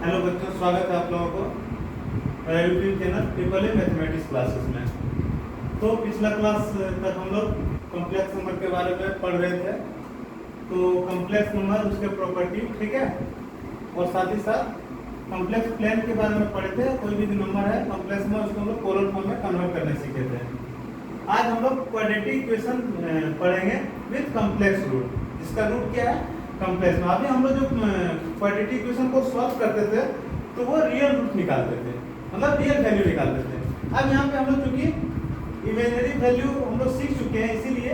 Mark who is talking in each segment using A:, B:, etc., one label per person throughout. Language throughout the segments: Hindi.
A: हेलो बच्चों, स्वागत है आप लोगों को YouTube channel triple A mathematics classes में। तो पिछला क्लास तक हम लोग कॉम्प्लेक्स नंबर के बारे में पढ़ रहे थे। तो कॉम्प्लेक्स नंबर, उसके प्रॉपर्टी, ठीक है, और साथ ही साथ कॉम्प्लेक्स प्लेन के बारे में पढ़े थे। कोई भी नंबर है कॉम्प्लेक्स में, उसको हम लोग पोलर फॉर्म में कन्वर्ट करने सीखे थे। आज हम लोग क्वाड्रेटिक इक्वेशन पढ़ेंगे विद कॉम्प्लेक्स रूट। इसका रूट क्या है? कॉम्प्लेक्स में। अभी हम लोग जो क्वाड्रेटिक इक्वेशन को सॉल्व करते थे तो वो रियल रूट निकालते थे, मतलब रियल वैल्यू निकालते थे। अब यहाँ पे हम लोग चूंकि इमेजिनरी वैल्यू हम लोग सीख चुके हैं, इसीलिए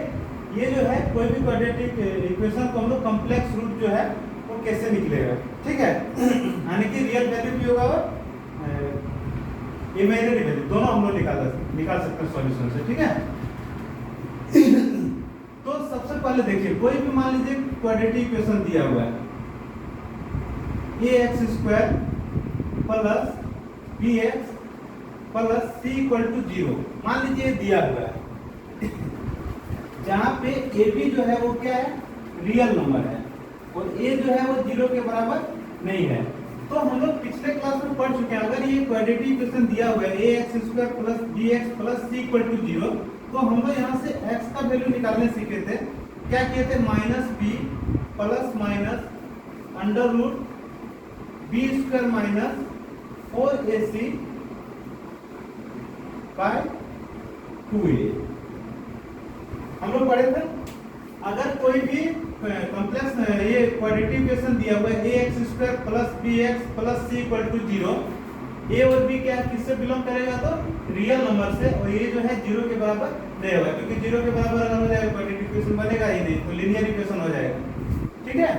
A: ये जो है कोई भी क्वाड्रेटिक इक्वेशन को हम लोग कॉम्प्लेक्स रूट जो है वो कैसे निकलेगा, ठीक है। यानी कि रियल वैल्यू भी होगा और इमेजिनरी वैल्यू, दोनों हम लोग निकाल सकते हैं सॉल्यूशन से, ठीक है। तो सबसे पहले देखिए, कोई भी मान लीजिए क्वाड्रेटिक इक्वेशन दिया हुआ है, ax² plus bx plus c equal to 0, मान लीजिए दिया हुआ है, जहां पे ab जो है वो क्या है? रियल नंबर है, और a जो है वो 0 के बराबर नहीं है। तो हम लोग पिछले क्लास में पढ़ चुके हैं, अगर ये क्वाड्रेटिक इक्वेशन दिया हुआ है ax² plus bx plus c equal to 0, तो हम लोग यहाँ से x का वैल्यू निकालने सीखे थे। क्या किए थे? -b plus minus under root b² minus 4ac by 2a हम लोग पढ़े थे। अगर कोई भी कॉम्प्लेक्स ये क्वाड्रेटिक इक्वेशन दिया हुआ है ax² plus bx plus c equal to 0, A और बी क्या किससे बिलोंग करेगा? तो रियल नंबर से, और ये जो है 0 के बराबर नहीं होगा, क्योंकि 0 के बराबर अगर हो जाएगा क्वाड्रेटिक इक्वेशन बनेगा ही नहीं, तो लीनियर इक्वेशन हो जाएगा, ठीक है।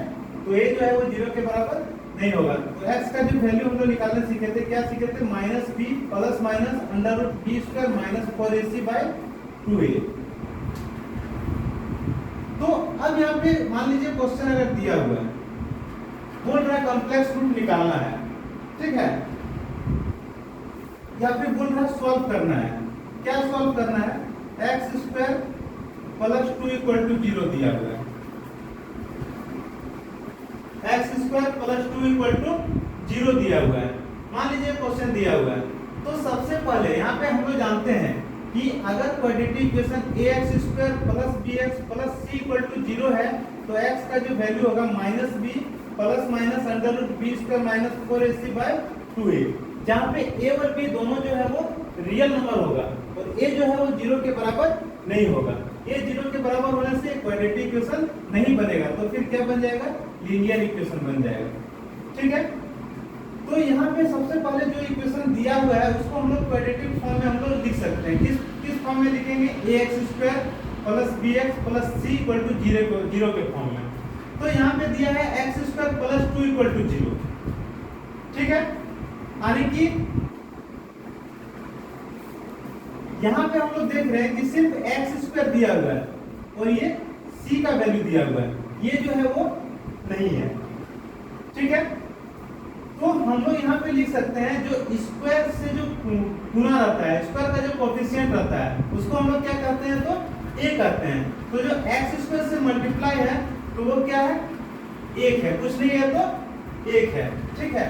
A: तो ये जो है वो 0 के बराबर नहीं होगा। तो x का जो वैल्यू हम लोग निकालने सीखे थे, क्या सीखे थे? -b plus minus under root b² minus 4ac by 2a। तो अब यहाँ पे मान लीजिए क्वेश्चन अगर दिया हुआ है, बोल रहा है कॉम्प्लेक्स रूट निकालना है, ठीक है, या फिर बोल रहा है सॉल्व करना है। क्या सॉल्व करना है? x² प्लस 2 इक्वल टू 0 दिया हुआ है, x² प्लस 2 इक्वल टू 0 दिया हुआ है, मान लीजिए क्वेश्चन दिया हुआ है। तो सबसे पहले यहाँ पे हम लोग जानते हैं कि अगर quadratic equation ax² plus bx plus c equal to 0 है, तो x का जो वैल्यू होगा -b plus minus under root b² minus 4ac by 2a, जहाँ पे a और b दोनों जो है वो रियल नंबर होगा, और a जो है वो 0 के बराबर नहीं होगा। a 0 के बराबर होने से क्वाड्रेटिक इक्वेशन नहीं बनेगा, तो फिर क्या बन जाएगा? लीनियर इक्वेशन बन जाएगा, ठीक है। तो यहाँ पे सबसे पहले जो इक्वेशन दिया हुआ है उसको हम लोग क्वाड्रेटिक फॉर्म में हम लोग लिख सकते हैं। किस फॉर्म में लिखेंगे? ax² plus bx plus c equal to 0 के फॉर्म में। तो यहाँ पे दिया है x² प्लस 2 इक्वल टू 0, ठीक है। यानी कि यहाँ पे हम लोग देख रहे हैं कि सिर्फ x² दिया हुआ है और ये c का वैल्यू दिया हुआ है, ये जो है वो नहीं है, ठीक है। तो हम लोग यहाँ पे लिख सकते हैं, जो स्क्वायर से जो गुना रहता है, स्क्वायर का जो कोएफिशिएंट रहता है, उसको हम लोग क्या कहते हैं? तो a कहते हैं। तो जो x² से मल्टीप्लाई है तो वो क्या है? 1 है, कुछ नहीं है तो 1 है, ठीक है।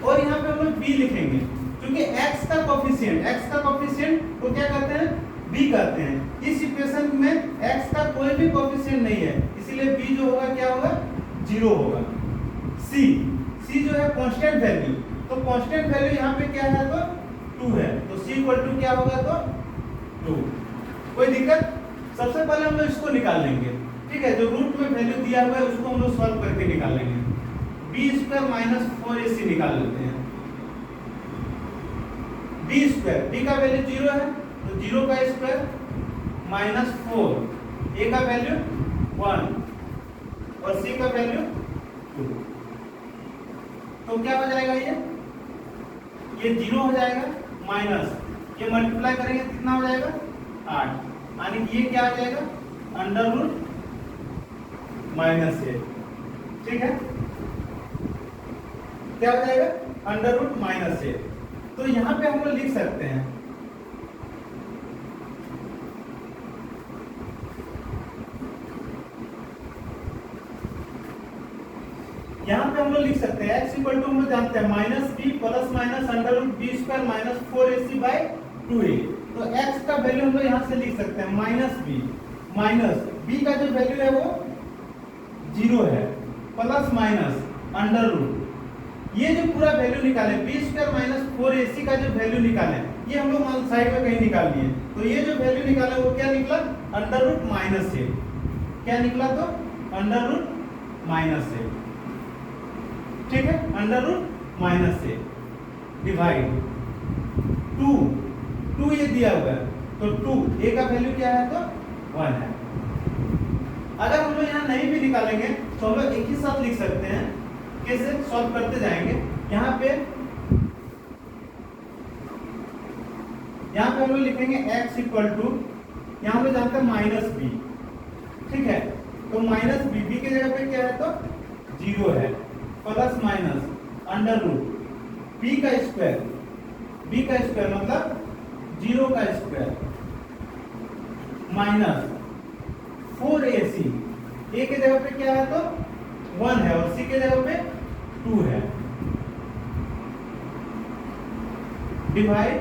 A: और यहाँ पे हम लोग b लिखेंगे, क्योंकि x का कोएफिशिएंट को क्या कहते हैं? b कहते हैं। इस इक्वेशन में x का कोई भी कोएफिशिएंट नहीं है, इसीलिए b जो होगा क्या होगा? 0 होगा। c जो है कांस्टेंट वैल्यू, तो कांस्टेंट वैल्यू यहाँ पे क्या है? तो 2 है, तो c इक्वल टू क्या होगा? तो 2। कोई दिक्कत? सबसे पहले हम लोग इसको निकाल लेंगे, ठीक है। जो रूट में वैल्यू दिया हुआ है उसको हम लोग सॉल्व करके निकाल लेंगे। b² माइनस 4ac निकाल लेते हैं। b² b का वैल्यू 0 है, तो 0 का स्क्वायर माइनस 4, a का वैल्यू 1 और c का वैल्यू 2, तो क्या हो जाएगा? ये 0 हो जाएगा, माइनस ये मल्टीप्लाई करेंगे कितना हो जाएगा? 8, यानी ये क्या आ जाएगा? अंडर रूट -a, ठीक है। क्या हो जाएगा? Under root -a। तो यहाँ पे हम लोग लिख सकते हैं यहाँ पे हम लोग लिख सकते हैं x इक्वल टू हम लोग जानते हैं minus B plus minus under root B square minus 4ac by 2a। तो x का वैल्यू हम लोग यहाँ से लिख सकते हैं माइनस बी का जो वैल्यू है वो 0 है प्लस माइनस अंडर रूट ये जो पूरा वैल्यू निकाले बी स्क्वायर माइनस 4ac का जो वैल्यू निकाले ये हम लोग साइड में कहीं निकाल लिए। तो ये जो वैल्यू निकाले वो क्या निकला अंडर रूट माइनस ए। क्या निकला तो अंडर रूट माइनस ए। ठीक है अंडर रूट माइनस ए डिवाइड 2 ये दिया हुआ है तो 2 a का वैल्यू क्या है तो 1 है। अगर हम लोग यहाँ नहीं भी निकालेंगे तो हम लोग एक ही साथ लिख सकते हैं। कैसे सॉल्व करते जाएंगे। यहाँ पे हम लोग लिखेंगे x इक्वल टू यहाँ हम लोग जानते हैं माइनस बी। ठीक है तो माइनस बी के जगह पे क्या है तो 0 है plus minus under root B का स्क्वायर मतलब 0 का स्क्वायर माइनस 4ac a के जगह पे क्या है तो 1 है और c के जगह पे 2 है डिवाइड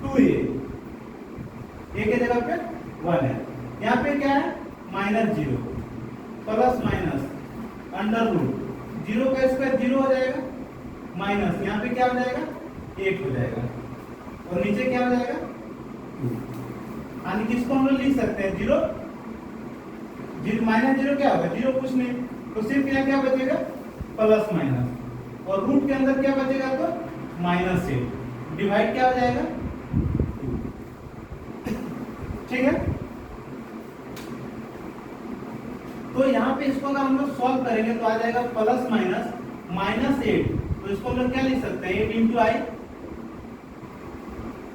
A: 2a के जगह पे 1 है। यहाँ पे क्या है minus 0 plus minus under root 0 का स्क्वायर 0 हो जाएगा माइनस यहाँ पे क्या हो जाएगा 8 हो जाएगा और नीचे क्या हो जाएगा 2। यानी किसको हम लोग लिख सकते हैं 0 माइनस 0 क्या होगा 0 कुछ नहीं तो सिर्फ यहाँ क्या बचेगा प्लस माइनस और रूट के अंदर क्या बचेगा तो माइनस 8 डिवाइड क्या हो जाएगा 2। ठीक है तो यहाँ पे इसको अगर हम लोग सॉल्व करेंगे तो आ जाएगा प्लस माइनस 8। तो इसको हम लोग क्या लिख सकते हैं 8 इंटू आई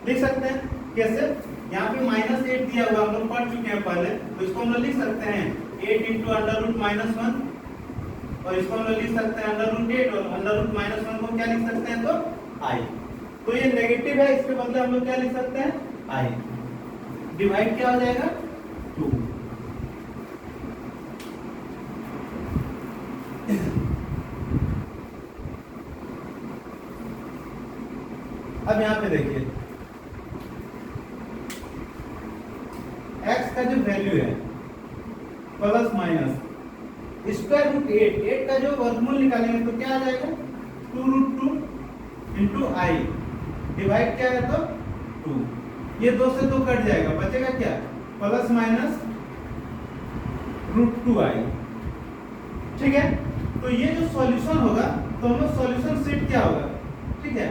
A: लिख सकते हैं। कैसे यहाँ पे माइनस 8 दिया हुआ हम लोग पढ़ चुके हैं पहले तो इसको हम लोग लिख सकते हैं 8 इंटू अंडर रूट माइनस 1 और इसको हम लोग लिख सकते हैं अंडर रूट 8 और अंडर रूट माइनस 1 को क्या लिख सकते हैं तो आई। तो ये नेगेटिव है इसके बदले हम लोग क्या लिख सकते हैं आई डिवाइड क्या हो जाएगा 2। अब यहाँ पे देखिए x का जो वैल्यू है प्लस माइनस स्क्वायर रूट 8 का जो वर्गमूल निकालेंगे तो क्या आ जाएगा 2 रूट 2 इंटू आई डिवाइड क्या है तो 2। ये 2 से 2 कट जाएगा बचेगा क्या प्लस माइनस रूट 2 आई। ठीक है तो ये जो सॉल्यूशन होगा तो हम लोग सॉल्यूशन सेट क्या होगा। ठीक है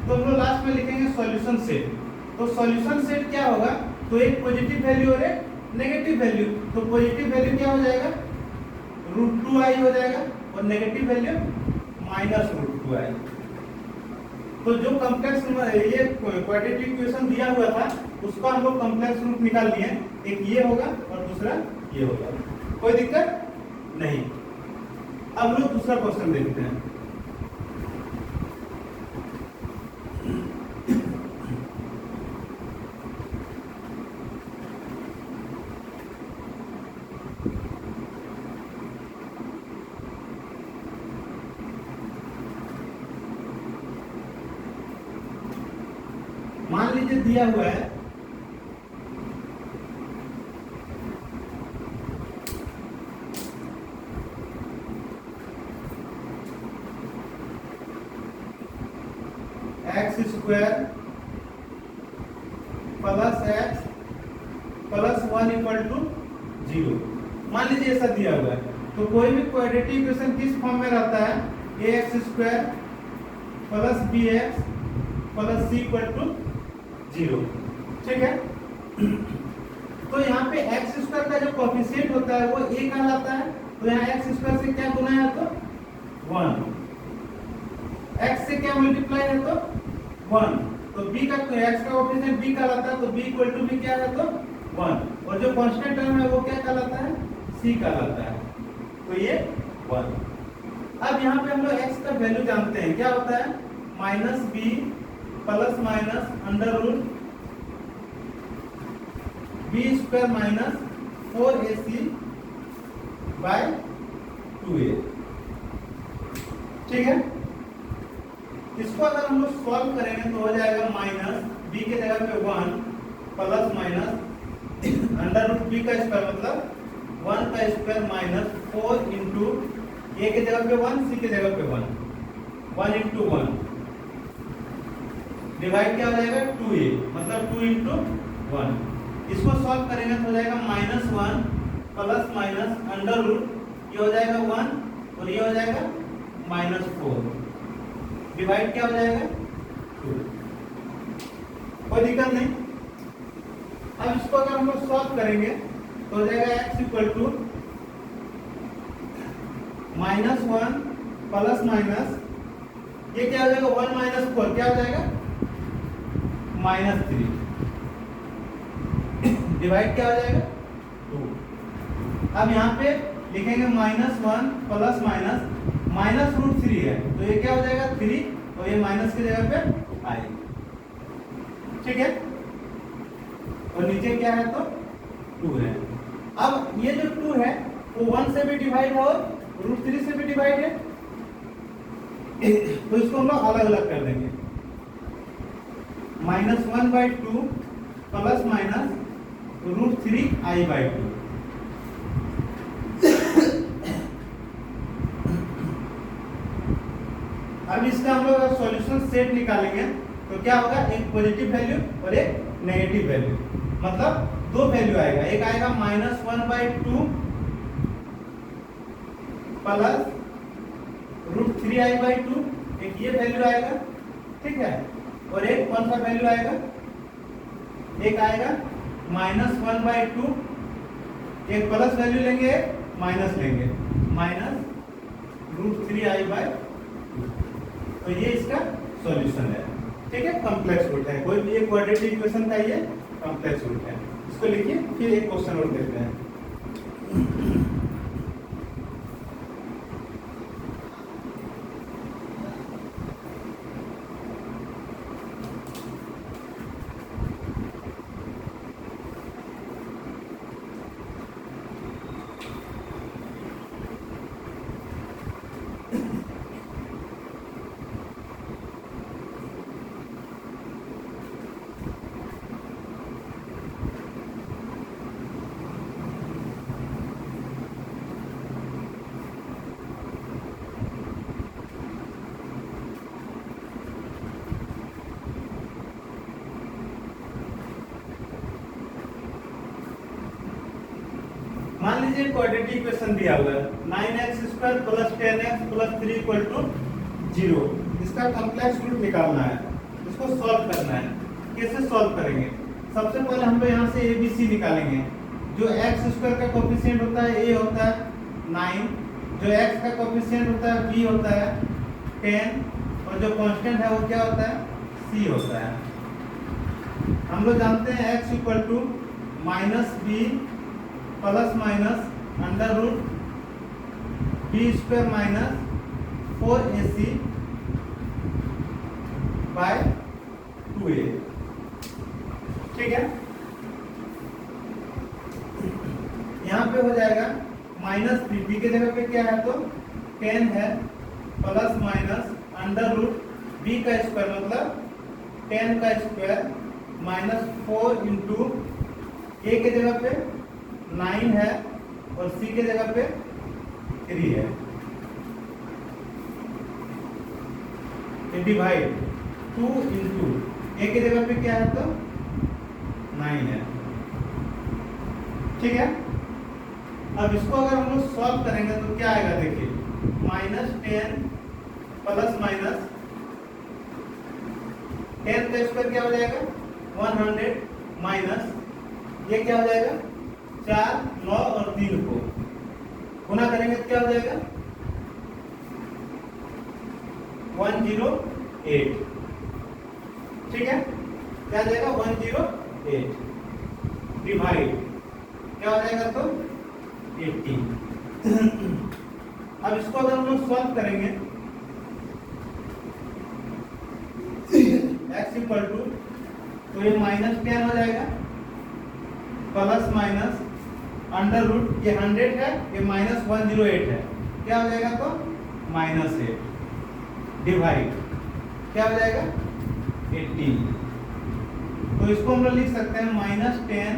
A: तो हम लोग लास्ट में लिखेंगे सॉल्यूशन सेट। तो सॉल्यूशन सेट क्या होगा तो एक पॉजिटिव वैल्यू और एक नेगेटिव वैल्यू। तो पॉजिटिव वैल्यू क्या हो जाएगा रूट 2 आई हो जाएगा और नेगेटिव वैल्यू माइनस रूट 2 आई। तो जो कॉम्प्लेक्स ये क्वाड्रेटिक इक्वेशन दिया हुआ था उसका हम लोग कॉम्प्लेक्स रूट निकाल लिए। एक ये होगा और दूसरा ये होगा कोई दिक्कत नहीं। अब हम लोग दूसरा क्वेश्चन देखते हैं। मान लीजिए दिया हुआ है X square plus X plus 1 equal to 0। मान लीजिए ऐसा दिया हुआ है तो कोई भी क्वाड्रेटिक इक्वेशन किस फॉर्म में रहता है a x square plus b x plus c equal to 0। ठीक है तो यहाँ पे एक्स स्क्वायर का जो कोएफिशिएंट होता है वो a कहलाता है। तो यहाँ एक्स स्क्वायर से क्या गुना है तो 1 x से क्या मल्टीप्लाई है तो 1 तो b का x का कोएफिशिएंट b कहलाता है तो b इक्वल टू b क्या है तो 1 और जो कांस्टेंट टर्म है वो क्या कहलाता है c कहलाता है तो ये 1। अब यहाँ पे हम लोग x का वैल्यू जानते हैं क्या होता है minus b plus minus under root B square minus 4ac by 2a। ठीक है, इसको अगर हम लोग सॉल्व करेंगे तो हो जाएगा माइनस b के जगह पे 1 plus minus under root b का स्क्वायर मतलब 1 का स्क्वायर माइनस 4 इंटू a के जगह पे 1 c के जगह पे 1 इंटू 1 डिवाइड क्या हो जाएगा 2a मतलब 2 इंटू 1। इसको सॉल्व करेंगे तो हो जाएगा minus 1 plus minus under root ये हो जाएगा 1 और ये हो जाएगा माइनस 4 डिवाइड क्या हो जाएगा 2। कोई दिक्कत नहीं। अब इसको अगर हम लोग सॉल्व करेंगे तो हो जाएगा x equal to minus 1 plus minus ये क्या हो जाएगा 1 माइनस 4 क्या हो जाएगा माइनस 3 डिवाइड क्या हो जाएगा 2। अब यहाँ पे लिखेंगे minus 1 plus minus minus root 3 है तो ये क्या हो जाएगा 3 और ये माइनस की जगह पे आएगा। ठीक है, और नीचे क्या है तो 2 है। अब ये जो 2 है वो 1 से भी डिवाइड है और रूट 3 से भी डिवाइड है तो इसको हम लोग अलग अलग कर देंगे। Minus 1/2 plus minus root 3i/2। अब इसका हम लोग सॉल्यूशन सेट निकालेंगे तो क्या होगा एक पॉजिटिव वैल्यू और एक नेगेटिव वैल्यू मतलब दो वैल्यू आएगा। एक आएगा माइनस 1/2 प्लस रूट 3i/2 एक ये वैल्यू आएगा। ठीक है, और एक कौन सा वैल्यू आएगा एक आएगा माइनस 1/2 एक प्लस वैल्यू लेंगे माइनस लेंगे माइनस रूट 3i/2 तो ये इसका सॉल्यूशन है। ठीक है, कॉम्प्लेक्स रूट है। कोई भी एक क्वाड्रेटिक इक्वेशन का ये कॉम्प्लेक्स रूट है। इसको लिखिए फिर एक क्वेश्चन और देखते हैं। मान लीजिए क्वाड्रेटिक इक्वेशन दिया हुआ है 9x² plus 10x plus 3 equal to 0। इसका कॉम्प्लेक्स रूट निकालना है, इसको सॉल्व करना है। कैसे सॉल्व करेंगे? सबसे पहले हम लोग यहाँ से ABC निकालेंगे। जो x² का कोफिशिएंट होता है a होता है 9, जो x का कोफिशिएंट होता है b होता है 10 और जो कांस्टेंट है वो क्या होता है c होता है। हम लोग जानते हैं x equal to minus b plus minus under root b² minus 4ac by 2a। ठीक है, यहाँ पे हो जाएगा माइनस b के जगह पे क्या है तो 10 है plus minus under root b का स्क्वायर मतलब 10 का स्क्वायर माइनस 4 इंटू a के जगह पे 9 है और c के जगह पे 3 है डिवाइड 2 इंटू a के जगह पे क्या है तो 9 है। ठीक है, अब इसको अगर हम लोग सॉल्व करेंगे तो क्या आएगा देखिए माइनस 10 प्लस माइनस 10 का स्क्वायर क्या हो जाएगा 100 माइनस ये क्या हो जाएगा 4 9 और 3 को गुना करेंगे तो क्या हो जाएगा 108। ठीक है, क्या हो जाएगा 108 डिवाइड क्या हो जाएगा तो 18। अब इसको अगर हम लोग सॉल्व करेंगे x इक्वल टू तो ये माइनस 10 हो जाएगा प्लस माइनस अंडर रूट ये 100 है ये माइनस 108 है क्या हो जाएगा तो -8 डिवाइड क्या हो जाएगा 18। तो इसको हम लोग लिख सकते हैं -10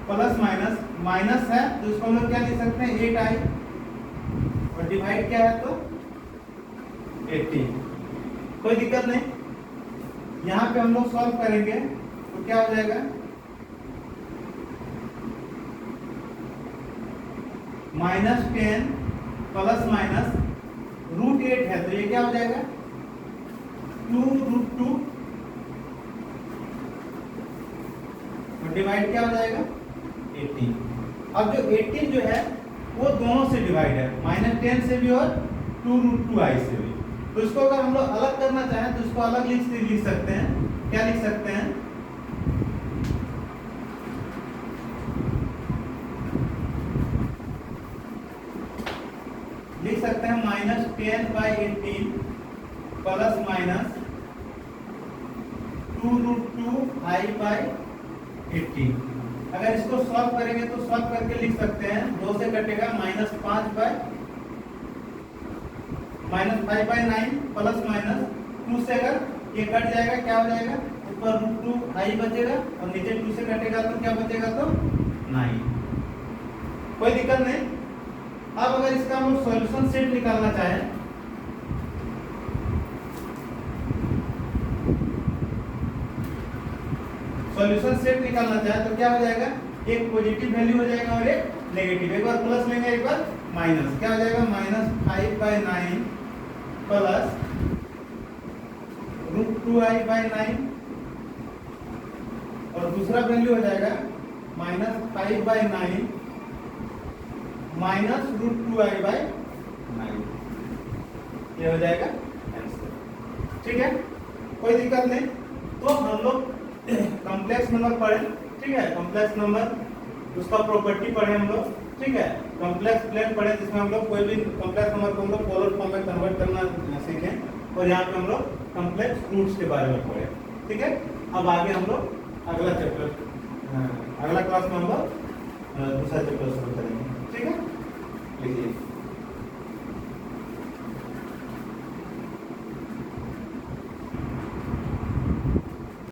A: प्लस माइनस माइनस है तो इसको हम लोग क्या लिख सकते हैं 8i और डिवाइड क्या है तो 18। कोई दिक्कत नहीं। यहाँ पे हम लोग सॉल्व करेंगे तो क्या हो जाएगा -10 प्लस माइनस √8 है तो ये क्या हो जाएगा 2√2 और डिवाइड क्या हो जाएगा 18। अब जो 18 जो है वो दोनों से डिवाइड है -10 से भी और 2√2i से भी। तो इसको अगर हम लोग अलग करना चाहें तो इसको अलग लिख सकते हैं। क्या लिख सकते हैं लिख सकते हैं -10/18 प्लस माइनस 2√2i/18। अगर इसको सॉल्व करेंगे तो सॉल्व करके लिख सकते हैं 2 से कटेगा -5/9 प्लस माइनस 2 से अगर ये कट जाएगा क्या हो जाएगा ऊपर √2i बचेगा और नीचे 2 से कटेगा तो क्या बचेगा तो 9। कोई दिक्कत नहीं। अब अगर इसका हम सॉल्यूशन सेट निकालना चाहें सॉल्यूशन सेट निकालना चाहे तो क्या हो जाएगा एक पॉजिटिव वैल्यू हो जाएगा और एक नेगेटिव। एक बार प्लस लेंगे एक बार माइनस क्या हो जाएगा -5/9 प्लस √2i/9 और दूसरा वैल्यू हो जाएगा -5/9 माइनस √2i/9। ये हो जाएगा आंसर। ठीक है कोई दिक्कत नहीं। तो हम लोग कॉम्प्लेक्स नंबर पढ़े। ठीक है कॉम्प्लेक्स नंबर उसका प्रॉपर्टी पढ़े हम लोग। ठीक है कॉम्प्लेक्स प्लेन पढ़े जिसमें हम लोग कोई भी कॉम्प्लेक्स नंबर को हम लोग पोलर फॉर्म में कन्वर्ट करना सीखें और यहाँ पे हम लोग कॉम्प्लेक्स रूट्स के बारे में पढ़े। ठीक है अब आगे हम लोग अगला चैप्टर अगला क्लास में हम लोग दूसरा चैप्टर शुरू करेंगे। ठीक है लिखिए